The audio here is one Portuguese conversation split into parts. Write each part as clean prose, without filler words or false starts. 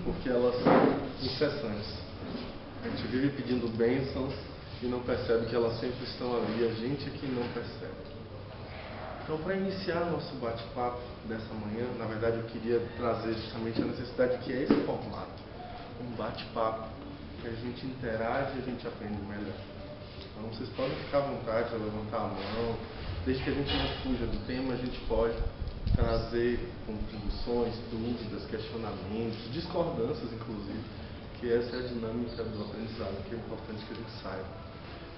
porque elas são incessantes. A gente vive pedindo bênçãos e não percebe que elas sempre estão ali, a gente é que não percebe. Então, para iniciar nosso bate-papo dessa manhã, na verdade eu queria trazer justamente a necessidade que é esse formato, um bate-papo, que a gente interage e a gente aprende melhor. Então, vocês podem ficar à vontade de levantar a mão, desde que a gente não fuja do tema, a gente pode trazer contribuições, dúvidas, questionamentos, discordâncias, inclusive, que essa é a dinâmica do aprendizado, que é importante que a gente saiba.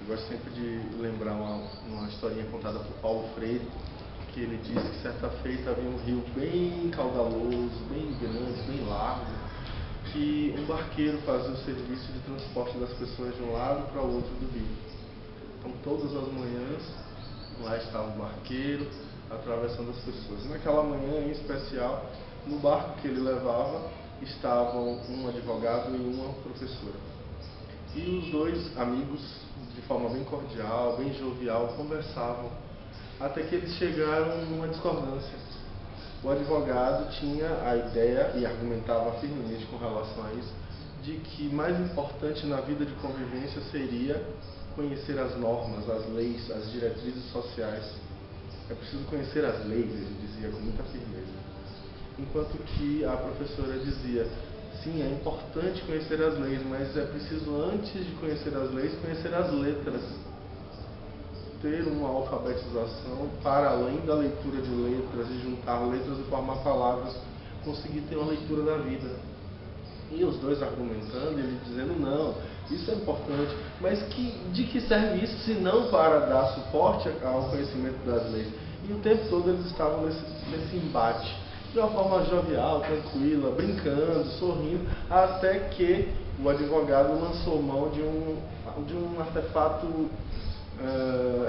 Eu gosto sempre de lembrar uma historinha contada por Paulo Freire, que ele disse que certa feita havia um rio bem caudaloso, bem grande, bem largo, que um barqueiro fazia o serviço de transporte das pessoas de um lado para o outro do rio. Então, todas as manhãs, lá estava o barqueiro atravessando as pessoas. Naquela manhã, em especial, no barco que ele levava, estavam um advogado e uma professora. E os dois amigos, de forma bem cordial, bem jovial, conversavam, até que eles chegaram numa discordância. O advogado tinha a ideia, e argumentava firmemente com relação a isso, de que mais importante na vida de convivência seria conhecer as normas, as leis, as diretrizes sociais. É preciso conhecer as leis, ele dizia com muita firmeza. Enquanto que a professora dizia, sim, é importante conhecer as leis, mas é preciso, antes de conhecer as leis, conhecer as letras. Ter uma alfabetização para além da leitura de letras, de juntar letras e formar palavras, conseguir ter uma leitura da vida. E os dois argumentando, ele dizendo, não, isso é importante, mas de que serve isso se não para dar suporte ao conhecimento das leis? E o tempo todo eles estavam nesse embate, de uma forma jovial, tranquila, brincando, sorrindo, até que o advogado lançou mão de um artefato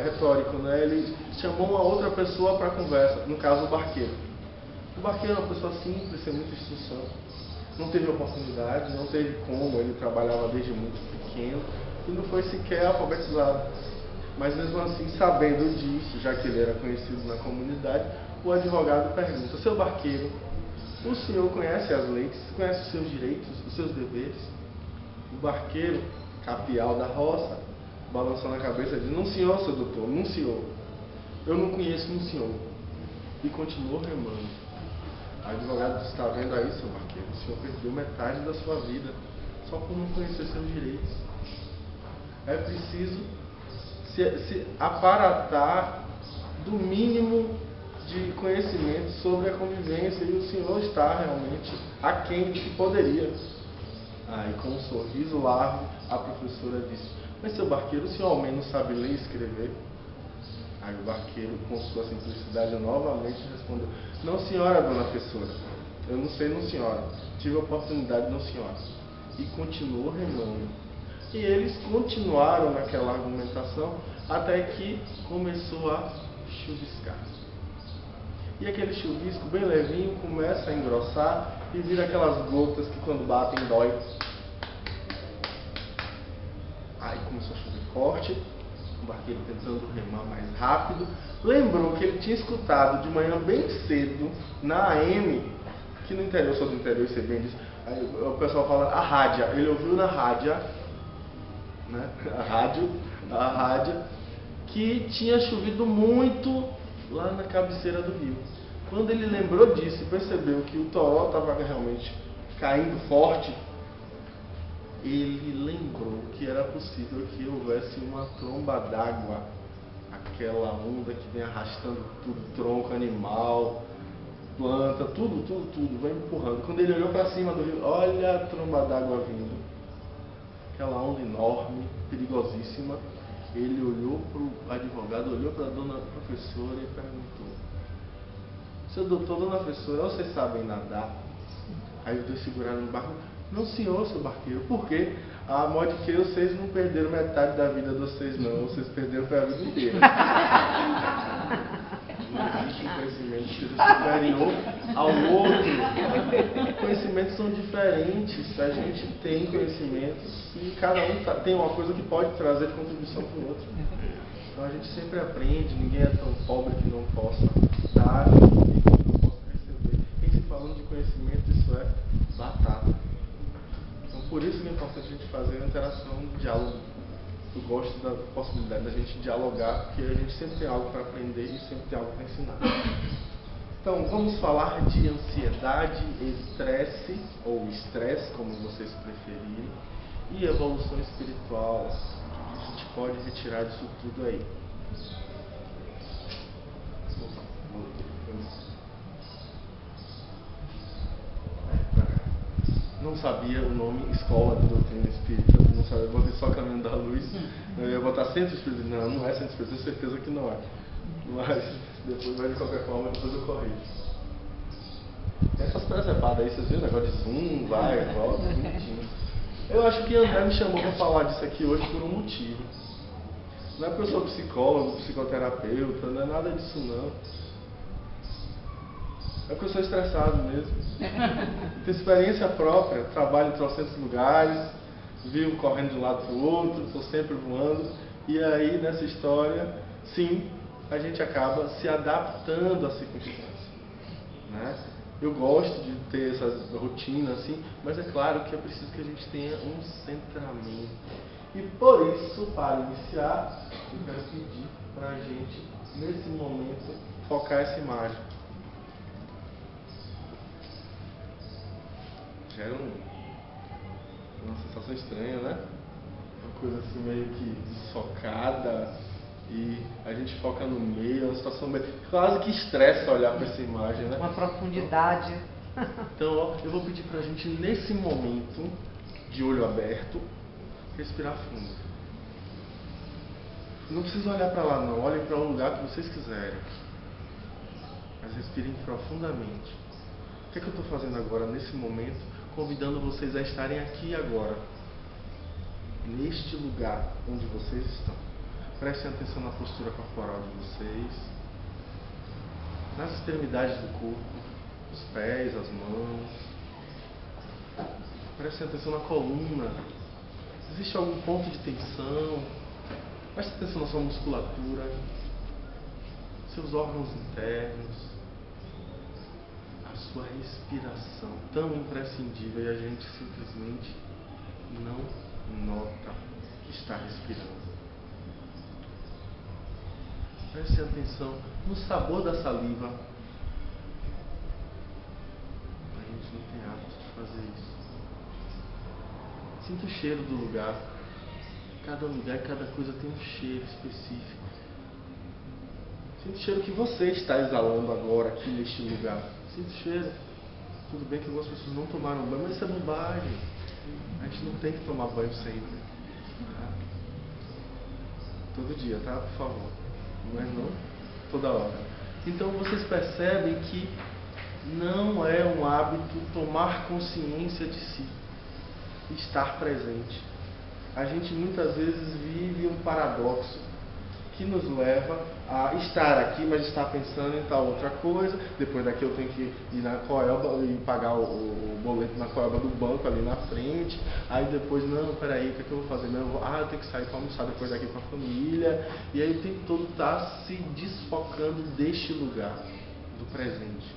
retórico, né? Ele chamou uma outra pessoa para a conversa, no caso o barqueiro. O barqueiro é uma pessoa simples, sem muita instrução, não teve oportunidade, não teve como, ele trabalhava desde muito pequeno e não foi sequer alfabetizado. Mas mesmo assim, sabendo disso, já que ele era conhecido na comunidade, o advogado pergunta, seu barqueiro, o senhor conhece as leis, conhece os seus direitos, os seus deveres? O barqueiro, capial da roça, balançando a cabeça, diz, não senhor, seu doutor, não senhor, eu não conheço um senhor. E continuou remando. O advogado disse, está vendo aí, seu barqueiro, o senhor perdeu metade da sua vida só por não conhecer seus direitos. É preciso se aparatar do mínimo de conhecimento sobre a convivência, e o senhor está realmente aquém do que poderia. Aí, com um sorriso largo, a professora disse, mas seu barqueiro, o senhor ao menos sabe ler e escrever? Aí o barqueiro, com sua simplicidade, novamente respondeu, não senhora, dona professora, eu não sei não senhora, tive a oportunidade não senhora. E continuou remando. E eles continuaram naquela argumentação até que começou a chuviscar. E aquele chuvisco bem levinho começa a engrossar e vira aquelas gotas que quando batem dói. Aí começou a chover forte, o barqueiro tentando remar mais rápido, lembrou que ele tinha escutado de manhã bem cedo, na AM, que no interior, sou do interior, você bem disso, aí o pessoal fala a rádia, ele ouviu na rádio, né? a rádio, que tinha chovido muito lá na cabeceira do rio. Quando ele lembrou disso e percebeu que o toró estava realmente caindo forte, ele lembrou que era possível que houvesse uma tromba d'água, aquela onda que vem arrastando tudo, tronco, animal, planta, tudo, vai empurrando. Quando ele olhou para cima do rio, olha a tromba d'água vindo, aquela onda enorme, perigosíssima. Ele olhou para o advogado, olhou para a dona professora e perguntou, seu doutor, dona professora, vocês sabem nadar? Aí os dois seguraram no barco, não senhor, seu barqueiro, por quê? A modo que vocês não perderam metade da vida de vocês não, vocês perderam a vida inteira. Não existe um conhecimento que seja superior ao outro. Conhecimentos são diferentes, a gente tem conhecimentos e cada um tem uma coisa que pode trazer contribuição para o outro. Então a gente sempre aprende, ninguém é tão pobre que não possa dar e que não possa receber. Em se falando de conhecimento, isso é batata. por isso que é importante a gente fazer a interação, o diálogo. Eu gosto da possibilidade da gente dialogar, porque a gente sempre tem algo para aprender e sempre tem algo para ensinar. Então, vamos falar de ansiedade, estresse, ou estresse, como vocês preferirem, e evolução espiritual. O que a gente pode retirar disso tudo aí? Não sabia o nome Escola de Doutrina Espírita, não sabia, botei só Caminho da Luz. Eu ia botar Centro Espírita, não é Centro Espírita, tenho certeza que não é. Mas depois, de qualquer forma, depois eu corrijo. Essas presepadas aí, vocês viram o negócio de zoom, vai, volta, bonitinho. Eu acho que André me chamou para falar disso aqui hoje por um motivo. Não é porque eu sou psicólogo, psicoterapeuta, não é nada disso não. É porque eu sou estressado mesmo. Tenho experiência própria, trabalho em trocentos lugares, vivo correndo de um lado para o outro, estou sempre voando. E aí, nessa história, sim, a gente acaba se adaptando à circunstância, né? Eu gosto de ter essa rotina assim, mas é claro que é preciso que a gente tenha um centramento. E por isso, para iniciar, eu quero pedir para a gente, nesse momento, focar essa imagem. Já é uma sensação estranha, né? Uma coisa assim meio que socada e a gente foca no meio, é uma situação meio, quase que estressa olhar para essa imagem, né? Uma profundidade. Então, ó, eu vou pedir para a gente, nesse momento, de olho aberto, respirar fundo. Não precisa olhar para lá não, olhem para um lugar que vocês quiserem. Mas respirem profundamente. O que é que eu estou fazendo agora, nesse momento? Convidando vocês a estarem aqui agora, neste lugar onde vocês estão. Prestem atenção na postura corporal de vocês, nas extremidades do corpo, os pés, as mãos. Prestem atenção na coluna. Existe algum ponto de tensão? Preste atenção na sua musculatura, seus órgãos internos, a sua respiração, tão imprescindível, e a gente simplesmente não nota que está respirando. Preste atenção no sabor da saliva. A gente não tem hábito de fazer isso. Sinta o cheiro do lugar. Cada lugar, cada coisa tem um cheiro específico. Sinta o cheiro que você está exalando agora aqui neste lugar. Sinta o cheiro. Tudo bem que algumas pessoas não tomaram banho, mas isso é bobagem. A gente não tem que tomar banho sempre. Tá? Todo dia, tá? Por favor. Não é não? Toda hora. Então vocês percebem que não é um hábito tomar consciência de si. Estar presente. A gente muitas vezes vive um paradoxo que nos leva a estar aqui, mas estar pensando em tal outra coisa. Depois daqui eu tenho que ir na coelba e pagar o boleto na coelba do banco ali na frente. Aí depois, não, peraí, o que é que eu vou fazer? Não, eu tenho que sair para almoçar depois daqui com a família. E aí o tempo todo está se desfocando deste lugar, do presente.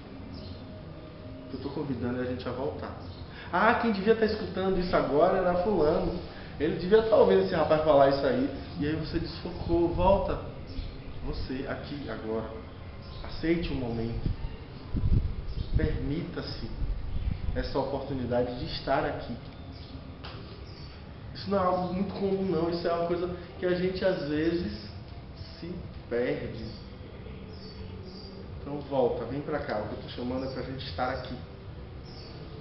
Eu estou convidando a gente a voltar. Quem devia estar escutando isso agora era fulano. Ele devia estar ouvindo esse rapaz falar isso aí. E aí você desfocou, volta. Você, aqui, agora. Aceite o momento. Permita-se essa oportunidade de estar aqui. Isso não é algo muito comum não. Isso é uma coisa que a gente às vezes se perde. Então volta, vem pra cá. O que eu estou chamando é pra gente estar aqui.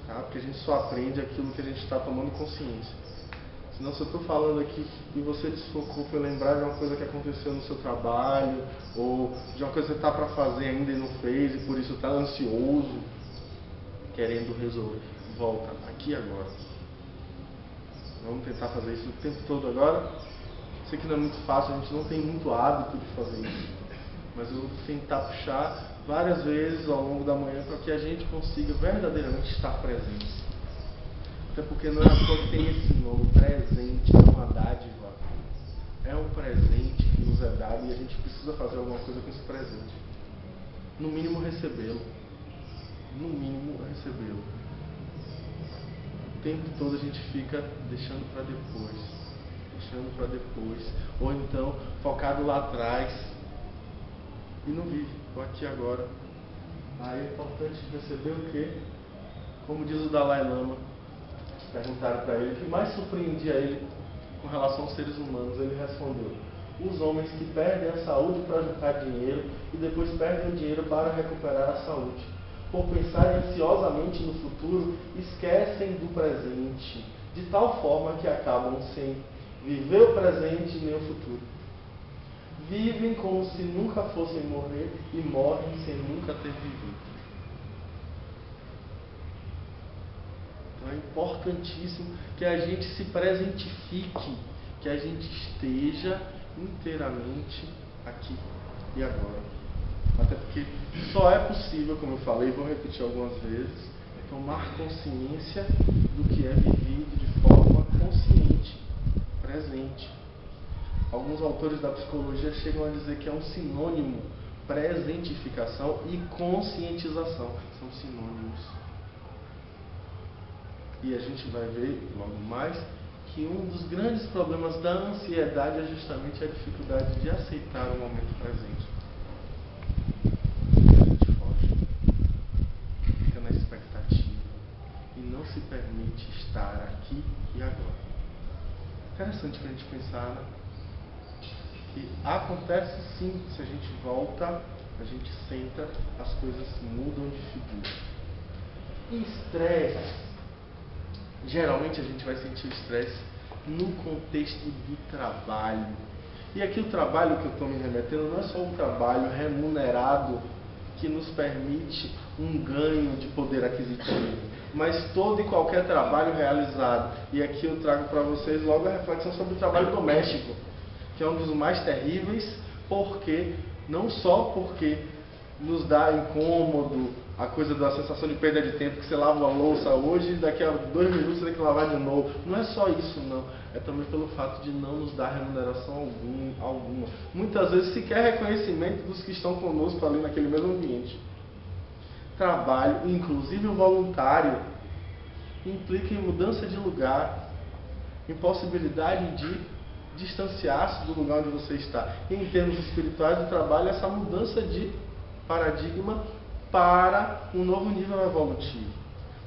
Tá? Porque a gente só aprende aquilo que a gente está tomando consciência. Senão, se eu estou falando aqui e você desfocou por lembrar de uma coisa que aconteceu no seu trabalho, ou de uma coisa que você está para fazer ainda e não fez, e por isso está ansioso, querendo resolver. Volta, aqui agora. Vamos tentar fazer isso o tempo todo agora. Sei que não é muito fácil, a gente não tem muito hábito de fazer isso. Mas eu vou tentar puxar várias vezes ao longo da manhã para que a gente consiga verdadeiramente estar presente. Até porque não é a pessoa que tem esse nome, presente, é uma dádiva. É um presente que nos é dado e a gente precisa fazer alguma coisa com esse presente. No mínimo recebê-lo. No mínimo recebê-lo. tempo todo a gente fica deixando para depois, ou então focado lá atrás e não vive o aqui e agora. Aí é importante perceber o quê? Como diz o Dalai Lama, perguntaram para ele o que mais surpreendia ele com relação aos seres humanos. Ele respondeu: os homens que perdem a saúde para juntar dinheiro e depois perdem o dinheiro para recuperar a saúde. Por pensarem ansiosamente no futuro, esquecem do presente, de tal forma que acabam sem viver o presente nem o futuro. Vivem como se nunca fossem morrer e morrem sem nunca ter vivido. Então é importantíssimo que a gente se presentifique, que a gente esteja inteiramente aqui e agora. Até porque só é possível, como eu falei, vou repetir algumas vezes, tomar consciência do que é vivido de forma consciente, presente. Alguns autores da psicologia chegam a dizer que é um sinônimo, presentificação e conscientização. São sinônimos. E a gente vai ver logo mais que um dos grandes problemas da ansiedade é justamente a dificuldade de aceitar o momento presente. A gente foge, fica na expectativa e não se permite estar aqui e agora. Interessante para a gente pensar, né? Que acontece sim, se a gente volta, a gente senta, as coisas mudam de figura. E estresse, geralmente a gente vai sentir o estresse no contexto do trabalho. E aqui o trabalho que eu estou me remetendo não é só o trabalho remunerado que nos permite um ganho de poder aquisitivo, mas todo e qualquer trabalho realizado. E aqui eu trago para vocês logo a reflexão sobre o trabalho doméstico, que é um dos mais terríveis, porque não só porque nos dá incômodo, a coisa da sensação de perda de tempo, que você lava a louça hoje e daqui a 2 minutos você tem que lavar de novo. Não é só isso, não. É também pelo fato de não nos dar remuneração alguma. Muitas vezes sequer reconhecimento dos que estão conosco ali naquele mesmo ambiente. Trabalho, inclusive o voluntário, implica em mudança de lugar, impossibilidade de distanciar-se do lugar onde você está. Em termos espirituais do trabalho, essa mudança de paradigma para um novo nível evolutivo.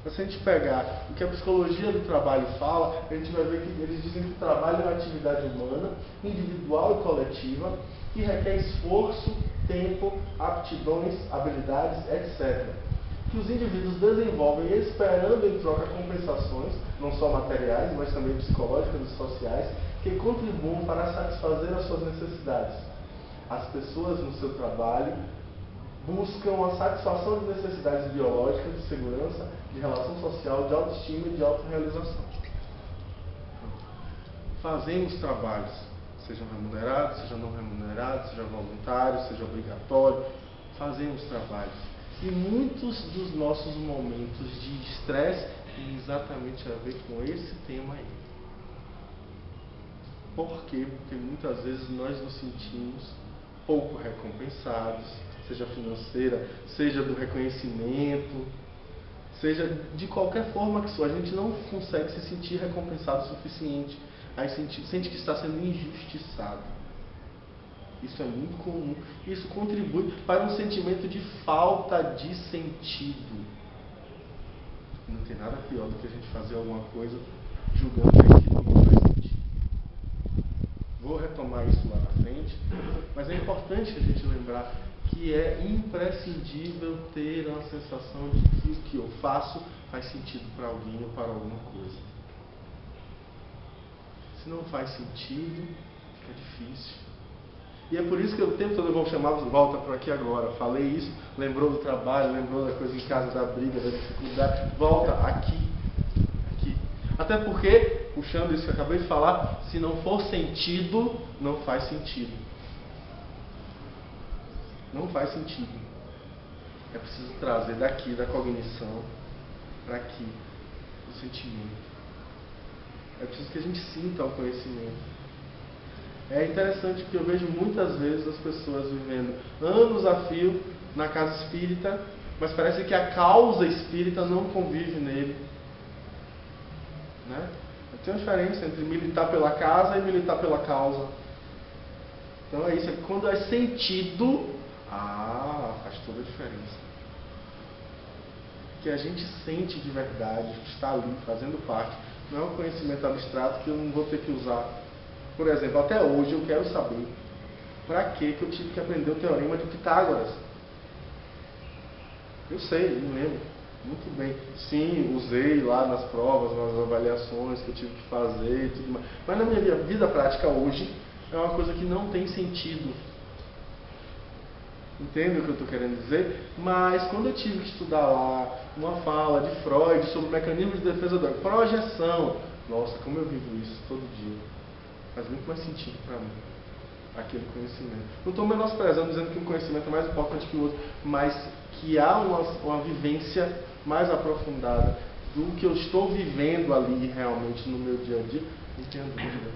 Mas se a gente pegar o que a psicologia do trabalho fala, a gente vai ver que eles dizem que o trabalho é uma atividade humana, individual e coletiva, que requer esforço, tempo, aptidões, habilidades, etc. Que os indivíduos desenvolvem esperando em troca compensações, não só materiais, mas também psicológicas e sociais, que contribuam para satisfazer as suas necessidades. As pessoas no seu trabalho buscam a satisfação de necessidades biológicas, de segurança, de relação social, de autoestima e de autorrealização. Fazemos trabalhos, sejam remunerados, sejam não remunerados, seja voluntários, seja obrigatório, fazemos trabalhos. E muitos dos nossos momentos de estresse têm exatamente a ver com esse tema aí. Por quê? Porque muitas vezes nós nos sentimos pouco recompensados, seja financeira, seja do reconhecimento, seja de qualquer forma que a gente não consegue se sentir recompensado o suficiente. Aí sente que está sendo injustiçado. Isso é muito comum. Isso contribui para um sentimento de falta de sentido. Não tem nada pior do que a gente fazer alguma coisa julgando que aquilo não faz sentido. Vou retomar isso lá na frente, mas é importante a gente lembrar que é imprescindível ter uma sensação de que o que eu faço faz sentido para alguém ou para alguma coisa. Se não faz sentido, fica difícil. E é por isso que o tempo todo eu vou chamar de volta para aqui agora. Falei isso, lembrou do trabalho, lembrou da coisa em casa, da briga, da dificuldade. Volta aqui. Até porque, puxando isso que eu acabei de falar, se não for sentido, não faz sentido. Não faz sentido. É preciso trazer daqui, da cognição, para aqui, o sentimento. É preciso que a gente sinta o conhecimento. É interessante porque eu vejo muitas vezes as pessoas vivendo anos a fio na casa espírita, mas parece que a causa espírita não convive nele. né? Tem uma diferença entre militar pela casa e militar pela causa. Então é isso, quando é sentido, faz toda a diferença. Que a gente sente de verdade, está ali, fazendo parte. Não é um conhecimento abstrato que eu não vou ter que usar. Por exemplo, até hoje eu quero saber para que eu tive que aprender o teorema de Pitágoras. Eu sei, me lembro muito bem. Sim, usei lá nas provas, nas avaliações que eu tive que fazer e tudo mais. Mas na minha vida prática hoje é uma coisa que não tem sentido. Entende o que eu estou querendo dizer? Mas quando eu tive que estudar lá uma fala de Freud sobre o mecanismo de defesa da projeção, nossa, como eu vivo isso todo dia. Faz muito mais sentido para mim aquele conhecimento. Não estou menosprezando, dizendo que um conhecimento é mais importante que o outro, mas que há uma vivência mais aprofundada do que eu estou vivendo ali realmente no meu dia a dia, não tenho dúvida.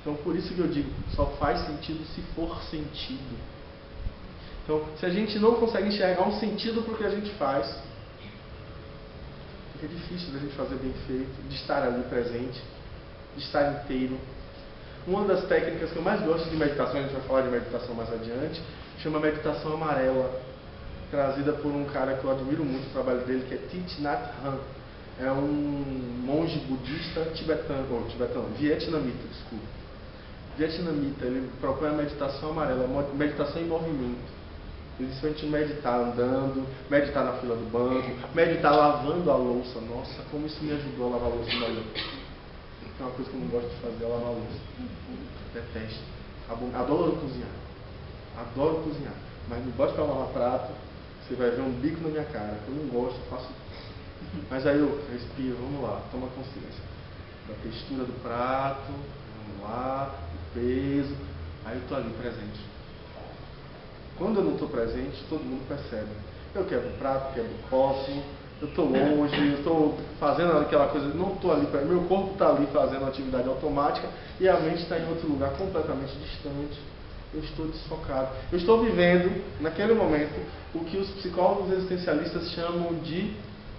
Então por isso que eu digo, só faz sentido se for sentido. Então, se a gente não consegue enxergar um sentido para o que a gente faz, fica difícil da gente fazer bem feito, de estar ali presente, de estar inteiro. Uma das técnicas que eu mais gosto de meditação, a gente vai falar de meditação mais adiante, chama meditação amarela, trazida por um cara que eu admiro muito o trabalho dele, que é Thich Nhat Hanh. É um monge budista vietnamita, desculpa. Vietnamita, ele propõe a meditação amarela, meditação em movimento. Principalmente meditar andando, meditar na fila do banco, meditar lavando a louça. Nossa, como isso me ajudou a lavar a louça melhor. É uma coisa que eu não gosto de fazer, é lavar a louça. Detesto. Adoro cozinhar. Adoro cozinhar. Mas me bote para lavar prato, você vai ver um bico na minha cara. Eu não gosto, eu faço. Mas aí eu respiro, vamos lá, toma consciência da textura do prato, vamos lá, do peso. Aí eu estou ali presente. Quando eu não estou presente, todo mundo percebe. Eu quebro o prato, quebro o copo, eu estou longe, eu estou fazendo aquela coisa, não estou ali, meu corpo está ali fazendo uma atividade automática e a mente está em outro lugar completamente distante. Eu estou desfocado. Eu estou vivendo, naquele momento, o que os psicólogos existencialistas chamam de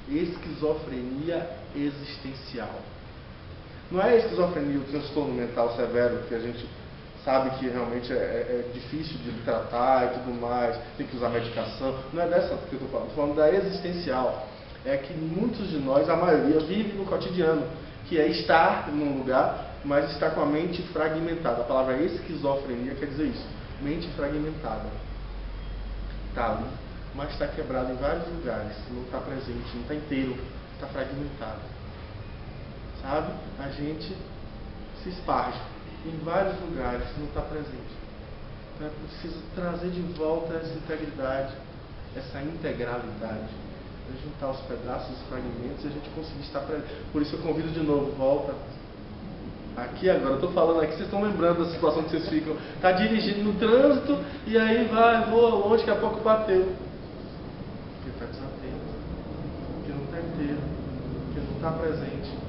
esquizofrenia existencial. Não é a esquizofrenia, o transtorno mental severo que a gente sabe que realmente é difícil de tratar e tudo mais, tem que usar medicação. Não é dessa que eu estou falando da existencial. É que muitos de nós, a maioria, vive no cotidiano, que é estar num lugar, mas estar com a mente fragmentada. A palavra esquizofrenia quer dizer isso, mente fragmentada. Está ali, mas está quebrado em vários lugares, não está presente, não está inteiro, está fragmentado. Sabe? A gente se esparge em vários lugares, não está presente. Então é preciso trazer de volta essa integridade, essa integralidade, juntar os pedaços, os fragmentos e a gente conseguir estar presente. Por isso eu convido de novo, volta. Aqui agora, eu estou falando aqui, vocês estão lembrando da situação que vocês ficam, está dirigindo no trânsito e aí voa longe, daqui a pouco bateu. Porque está desatento, porque não está inteiro, porque não está presente.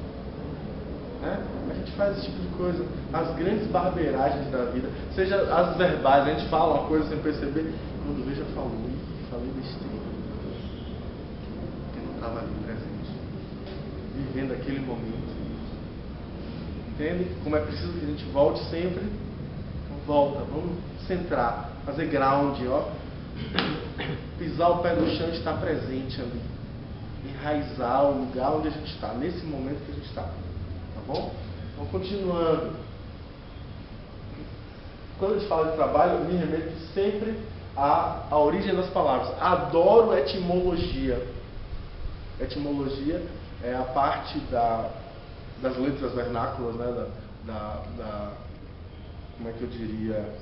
Né? A gente faz esse tipo de coisa. As grandes barbeiragens da vida, seja as verbais, a gente fala uma coisa sem perceber, quando veja falei besteira, porque não estava ali presente, vivendo aquele momento. Entende? Como é preciso que a gente volte sempre. Então volta, vamos centrar, fazer ground, ó. Pisar o pé no chão e estar presente ali, enraizar o lugar onde a gente está, nesse momento que a gente está. Tá bom? Então, continuando. Quando a gente fala de trabalho, eu me remeto sempre à origem das palavras. Adoro etimologia. Etimologia é a parte das letras vernáculas, né? Como é que eu diria?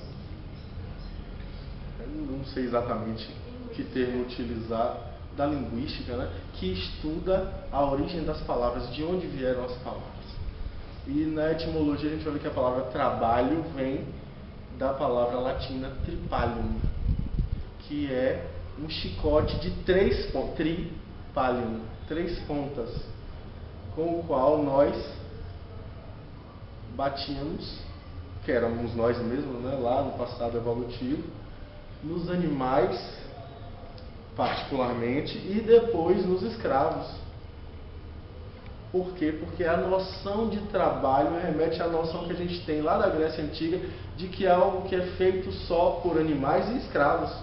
Eu não sei exatamente que termo utilizar, da linguística, né? Que estuda a origem das palavras, de onde vieram as palavras. E na etimologia a gente vai ver que a palavra trabalho vem da palavra latina tripalium, que é um chicote de 3 pontas, tripalium, 3 pontas, com o qual nós batíamos, que éramos nós mesmos, né, lá no passado evolutivo, nos animais particularmente e depois nos escravos. Por quê? Porque a noção de trabalho remete à noção que a gente tem lá da Grécia Antiga de que é algo que é feito só por animais e escravos.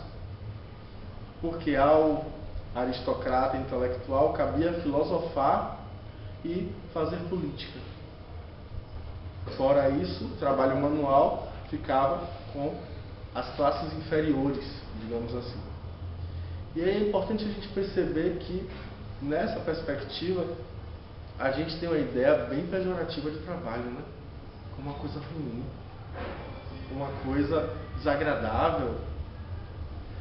Porque ao aristocrata intelectual cabia filosofar e fazer política. Fora isso, o trabalho manual ficava com as classes inferiores, digamos assim. E aí é importante a gente perceber que, nessa perspectiva, a gente tem uma ideia bem pejorativa de trabalho, né? Como uma coisa ruim, uma coisa desagradável.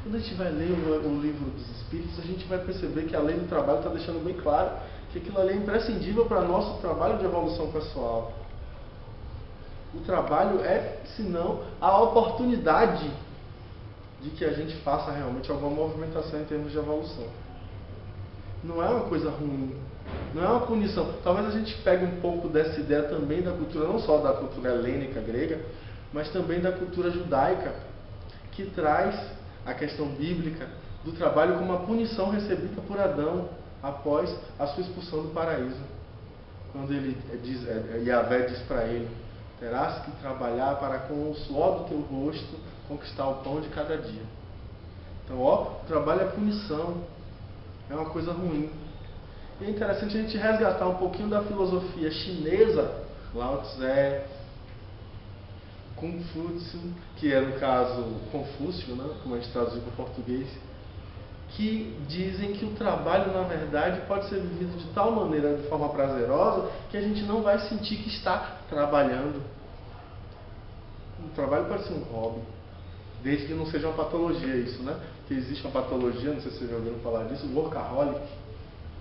Quando a gente vai ler o livro dos Espíritos, a gente vai perceber que a lei do trabalho está deixando bem claro que aquilo ali é imprescindível para o nosso trabalho de evolução pessoal. O trabalho é, senão, a oportunidade de que a gente faça realmente alguma movimentação em termos de evolução. Não é uma coisa ruim, não é uma punição. Talvez a gente pegue um pouco dessa ideia também da cultura, não só da cultura helênica, grega, mas também da cultura judaica, que traz a questão bíblica do trabalho como uma punição recebida por Adão após a sua expulsão do paraíso. Quando ele diz, Yahvé diz para ele: terás que trabalhar para com o suor do teu rosto conquistar o pão de cada dia. Então, o trabalho é punição, é uma coisa ruim. E é interessante a gente resgatar um pouquinho da filosofia chinesa, Lao Tse, Confúcio, que é no caso Confúcio, né, como a gente traduziu para o português, que dizem que o trabalho, na verdade, pode ser vivido de tal maneira, de forma prazerosa, que a gente não vai sentir que está trabalhando. O trabalho pode ser um hobby, desde que não seja uma patologia isso, né? Porque existe uma patologia, não sei se vocês já ouviram falar disso, o workaholic,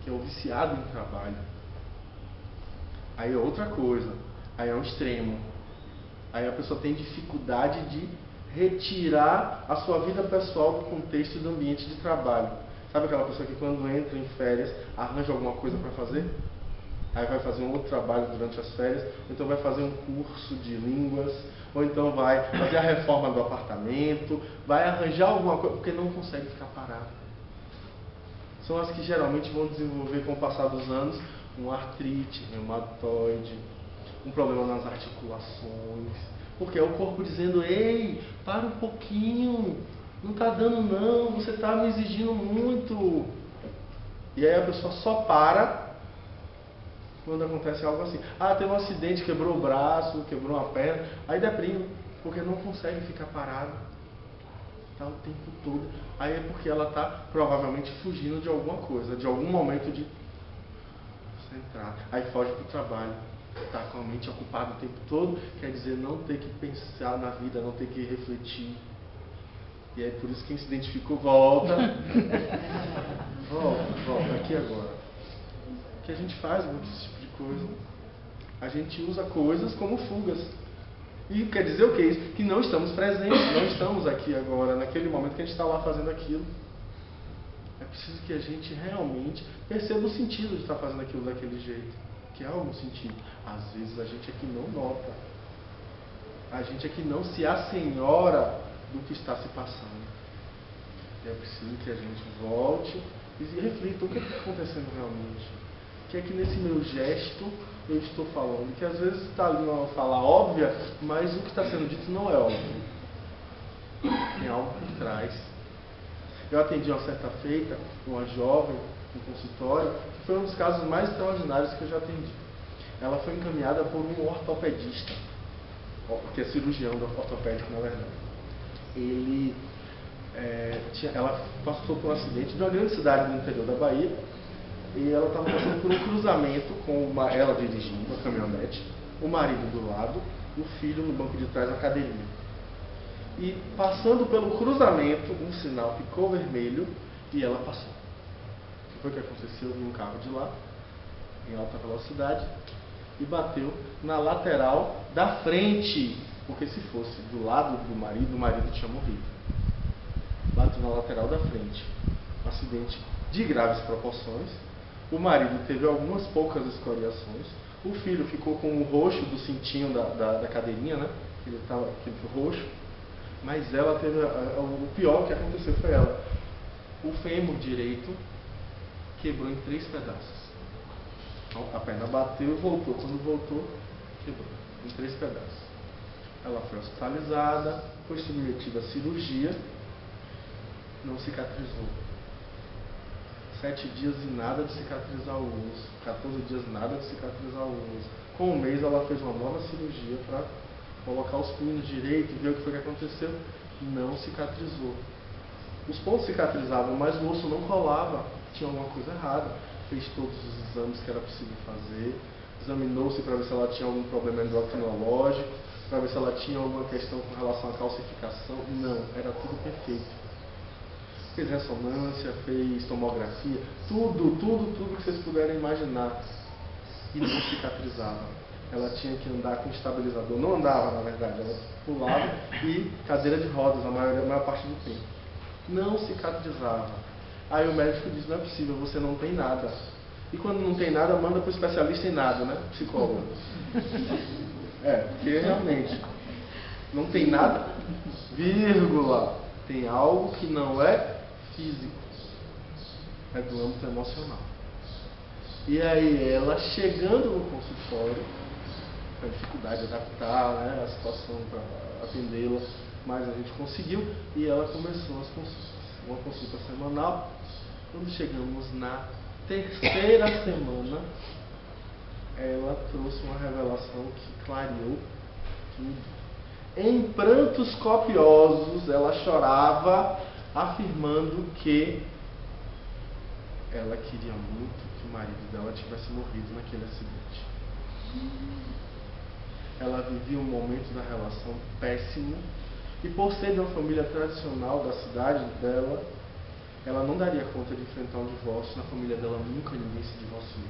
que é o viciado em trabalho. Aí é outra coisa, aí é um extremo. Aí a pessoa tem dificuldade de retirar a sua vida pessoal do contexto e do ambiente de trabalho. Sabe aquela pessoa que quando entra em férias arranja alguma coisa para fazer? Aí vai fazer um outro trabalho durante as férias, ou então vai fazer um curso de línguas, ou então vai fazer a reforma do apartamento, vai arranjar alguma coisa, porque não consegue ficar parado. São as que geralmente vão desenvolver com o passar dos anos uma artrite, reumatoide, um problema nas articulações, porque é o corpo dizendo: ei, para um pouquinho, não está dando não, você está me exigindo muito. E aí a pessoa só para quando acontece algo assim. Ah, teve um acidente, quebrou o braço, quebrou uma perna, aí deprime, porque não consegue ficar parado. Está o tempo todo. Aí é porque ela está provavelmente fugindo de alguma coisa, de algum momento de centrar. Aí foge para o trabalho. Está com a mente ocupada o tempo todo, quer dizer, não ter que pensar na vida, não ter que refletir. E é por isso que quem se identificou volta. volta, aqui agora. Que a gente faz muito esse tipo de coisa. A gente usa coisas como fugas. E quer dizer o que? Isso? Que não estamos presentes, não estamos aqui agora, naquele momento que a gente está lá fazendo aquilo. É preciso que a gente realmente perceba o sentido de estar fazendo aquilo daquele jeito. Que há algum sentido. Às vezes a gente é que não nota. A gente é que não se assenhora do que está se passando. É preciso que a gente volte e reflita o que está acontecendo realmente. O que é que nesse meu gesto eu estou falando? Que às vezes está ali uma fala óbvia, mas o que está sendo dito não é óbvio. Tem algo por trás. Eu atendi uma certa feita uma jovem no consultório, que foi um dos casos mais extraordinários que eu já atendi. Ela foi encaminhada por um ortopedista, que é cirurgião ortopédico, na verdade. Ela passou por um acidente de uma grande cidade do interior da Bahia, e ela estava passando por um cruzamento com ela dirigindo uma caminhonete, o marido do lado, o filho no banco de trás na cadeirinha. E passando pelo cruzamento, um sinal ficou vermelho e ela passou. O que foi que aconteceu? Vinha um carro de lá, em alta velocidade, e bateu na lateral da frente, porque se fosse do lado do marido tinha morrido. Bateu na lateral da frente. Um acidente de graves proporções. O marido teve algumas poucas escoriações. O filho ficou com o roxo do cintinho da cadeirinha, né? Ele ficou roxo. Mas ela teve... O pior que aconteceu foi ela. O fêmur direito quebrou em 3 pedaços. A perna bateu e voltou. Quando voltou, quebrou em 3 pedaços. Ela foi hospitalizada, foi submetida à cirurgia, não cicatrizou. 7 dias e nada de cicatrizar o osso, 14 dias nada de cicatrizar o osso. Com 1 mês ela fez uma nova cirurgia para colocar os punhos direito e ver o que foi que aconteceu. Não cicatrizou. Os pontos cicatrizavam, mas o osso não colava, tinha alguma coisa errada. Fez todos os exames que era possível fazer, examinou-se para ver se ela tinha algum problema endocrinológico, para ver se ela tinha alguma questão com relação à calcificação. Não, era tudo perfeito. Fez ressonância, fez tomografia, tudo que vocês puderem imaginar. E não cicatrizava. Ela tinha que andar com estabilizador. Não andava, na verdade, ela pulava e cadeira de rodas a maior parte do tempo. Não cicatrizava. Aí o médico disse, não é possível, você não tem nada. E quando não tem nada, manda para o especialista em nada, né? Psicólogo. Porque realmente não tem nada, vírgula, tem algo que não é físico, é do âmbito emocional. E aí ela chegando no consultório, com a dificuldade de adaptar, né, a situação para atendê-la, mas a gente conseguiu e ela começou as consultas, uma consulta semanal. Quando chegamos na 3ª semana, ela trouxe uma revelação que clareou tudo. Em prantos copiosos, ela chorava, afirmando que ela queria muito que o marido dela tivesse morrido naquele acidente. Ela vivia um momento da relação péssimo, e por ser de uma família tradicional da cidade dela, ela não daria conta de enfrentar um divórcio. Na família dela nunca ninguém se divorciou.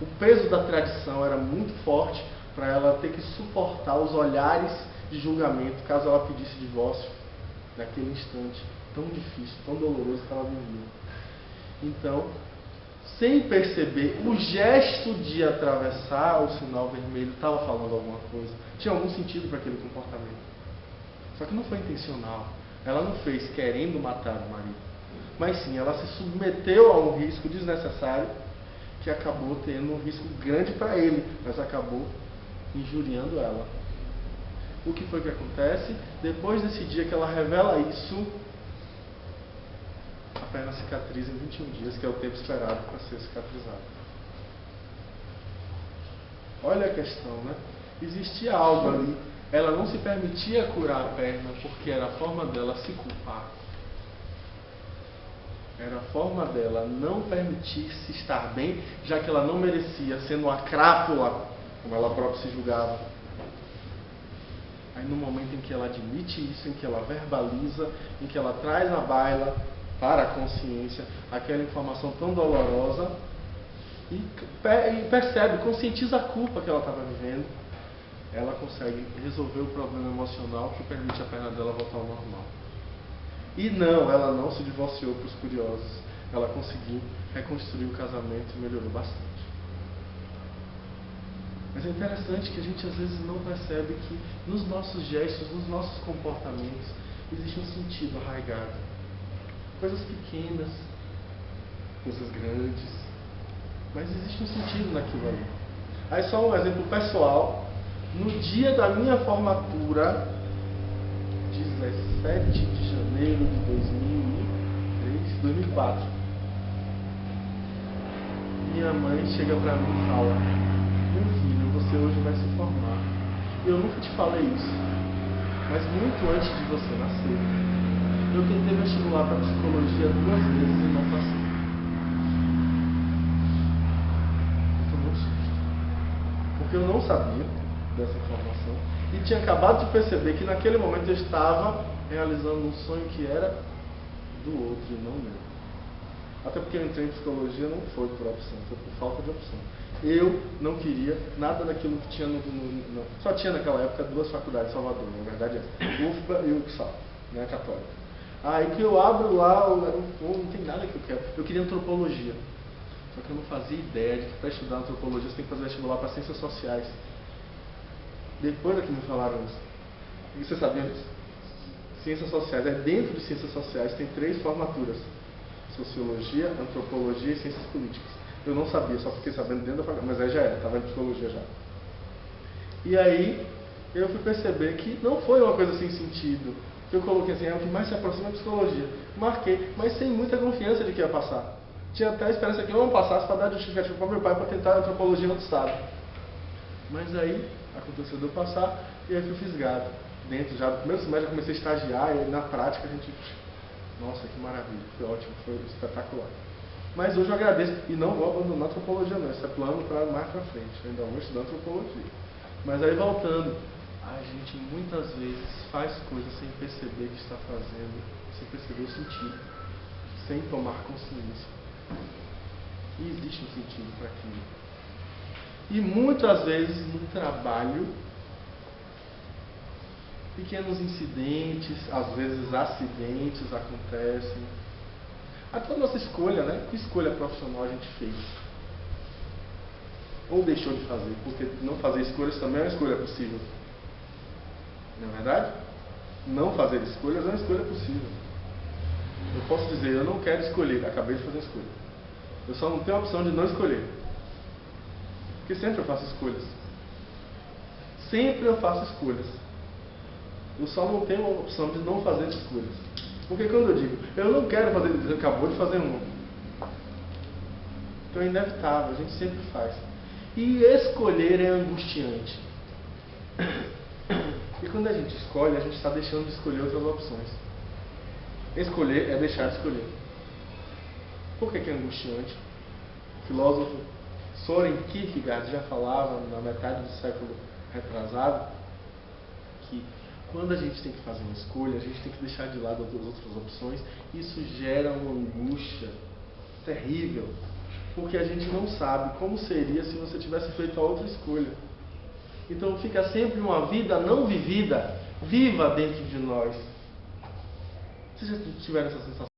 O peso da tradição era muito forte para ela ter que suportar os olhares de julgamento caso ela pedisse divórcio naquele instante tão difícil, tão doloroso que ela vivia. Então, sem perceber, o gesto de atravessar o sinal vermelho estava falando alguma coisa, tinha algum sentido para aquele comportamento. Só que não foi intencional. Ela não fez querendo matar o marido, mas sim, ela se submeteu a um risco desnecessário que acabou tendo um risco grande para ele, mas acabou injuriando ela. O que foi que acontece? Depois desse dia que ela revela isso, a perna cicatriza em 21 dias, que é o tempo esperado para ser cicatrizada. Olha a questão, né? Existia algo ali. Ela não se permitia curar a perna porque era a forma dela se culpar. Era a forma dela não permitir-se estar bem, já que ela não merecia, sendo uma crápula, como ela própria se julgava. Aí no momento em que ela admite isso, em que ela verbaliza, em que ela traz à baila para a consciência aquela informação tão dolorosa e percebe, conscientiza a culpa que ela estava vivendo, ela consegue resolver o problema emocional que permite a perna dela voltar ao normal. E não, ela não se divorciou para os curiosos. Ela conseguiu reconstruir o casamento e melhorou bastante. Mas é interessante que a gente às vezes não percebe que nos nossos gestos, nos nossos comportamentos, existe um sentido arraigado. Coisas pequenas, coisas grandes, mas existe um sentido naquilo ali. Aí só um exemplo pessoal. No dia da minha formatura, 17 de janeiro de 2004, minha mãe chega pra mim e fala: meu filho, você hoje vai se formar. Eu nunca te falei isso, mas muito antes de você nascer, eu tentei vestibular para psicologia 2 vezes e não passei. Eu tomei um susto, porque eu não sabia dessa informação e tinha acabado de perceber que naquele momento eu estava realizando um sonho que era do outro e não meu. Até porque eu entrei em psicologia não foi por opção, foi por falta de opção. Eu não queria nada daquilo que tinha só tinha naquela época 2 faculdades em Salvador, na verdade é UFBA e UFSAL, né, católica. Aí que eu abro lá, não tem nada que eu quero. Eu queria antropologia, só que eu não fazia ideia de que para estudar antropologia você tem que fazer vestibular para ciências sociais. Depois é que me falaram isso. E você sabia disso? Ciências sociais, dentro de ciências sociais tem 3 formaturas: sociologia, antropologia e ciências políticas. Eu não sabia, só fiquei sabendo dentro da faculdade, mas aí já era, estava em psicologia já. E aí eu fui perceber que não foi uma coisa sem sentido. Eu coloquei assim, é o que mais se aproxima da psicologia. Marquei, mas sem muita confiança de que ia passar. Tinha até a esperança que eu não passasse para dar justificativa para meu pai para tentar antropologia no estado. Mas aí aconteceu de eu passar e aí fui fisgado. Dentro já do primeiro semestre eu comecei a estagiar e na prática a gente... Nossa, que maravilha, foi ótimo, foi espetacular. Mas hoje eu agradeço e não vou abandonar a antropologia não, esse é plano para mais para frente, eu ainda vou estudar antropologia. Mas aí voltando, a gente muitas vezes faz coisas sem perceber que está fazendo, sem perceber o sentido, sem tomar consciência. E existe um sentido para aquilo. E muitas vezes no trabalho, pequenos incidentes, às vezes acidentes acontecem. Até a nossa escolha, né? Que escolha profissional a gente fez? Ou deixou de fazer? Porque não fazer escolhas também é uma escolha possível. Não é verdade? Não fazer escolhas é uma escolha possível. Eu posso dizer, eu não quero escolher, acabei de fazer uma escolha. Eu só não tenho a opção de não escolher. Porque sempre eu faço escolhas. Sempre eu faço escolhas. Eu só não tenho a opção de não fazer escolhas. Porque quando eu digo, eu não quero fazer, você acabou de fazer uma. Então é inevitável, a gente sempre faz. E escolher é angustiante. E quando a gente escolhe, a gente está deixando de escolher outras opções. Escolher é deixar de escolher. Por que é angustiante? O filósofo Søren Kierkegaard já falava na metade do século retrasado que quando a gente tem que fazer uma escolha, a gente tem que deixar de lado as outras opções. Isso gera uma angústia terrível, porque a gente não sabe como seria se você tivesse feito a outra escolha. Então fica sempre uma vida não vivida, viva dentro de nós. Vocês já tiveram essa sensação?